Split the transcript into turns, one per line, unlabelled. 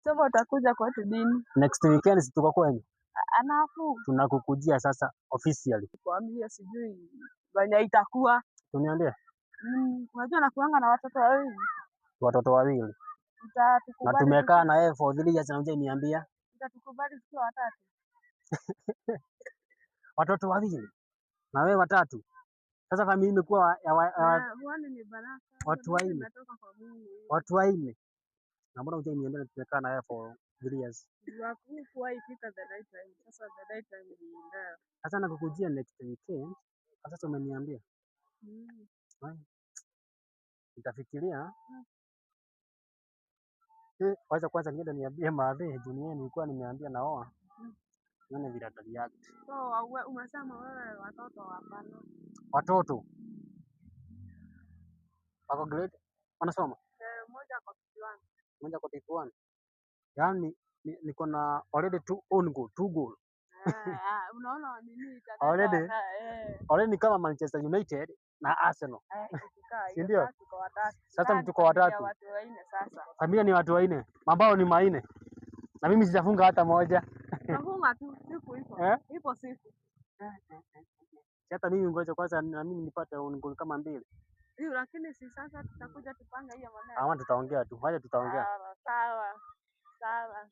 Ulisema utakuja kwetu lini?
Next weekend si tuko kwenye.
Alafu
Tunakukujia sasa officially.
kuambia sijui banya itakuwa.
Tuniambie.
Unajua nakuanga na watoto wawili.
Watoto wawili. Na tumekaa na yeye for 3 years na unje niambia.
Utatukubali tukiwa watatu.
Watoto wawili. Na wewe watatu. Sasa familia imekuwa
Huoni ni baraka.
Watu wanne.
Natoka kwa Mungu.
Watu wanne. Na mbona unje niambia tumekaa na yeye for 3 years.
Hakuwahi fika the right time. Sasa the right time ni leo.
Sasa nakukujia next weekend. Sasa umeniambia. Nitafikiria. Wacha kwanza niende niambie madhe dunia nilikuwa nimeambia naoa. Nione vile ataliact.
So umesema wewe watoto hapana.
Watoto wako grade wanasoma?
Mmoja kwa P1.
Mmoja kwa P1. Yaani niko na already 2 own goal, 2 goal.
Unaona nini
itataka already ni kama Manchester United na Arsenal. Si ndio? Sasa tuko watatu.
Watu wanne sasa.
Familia ni watu wanne. Mabao ni manne. Na mimi sijafunga hata moja.
Nafunga tu siku ipo. Ipo siku.
Hata mimi ngoja kwanza na mimi nipate own goal kama 2.
Lakini si sasa tutakuja tupanga hiyo maneno.
Ama tutaongea tu. Wacha tutaongea.
Sawa. Sawa.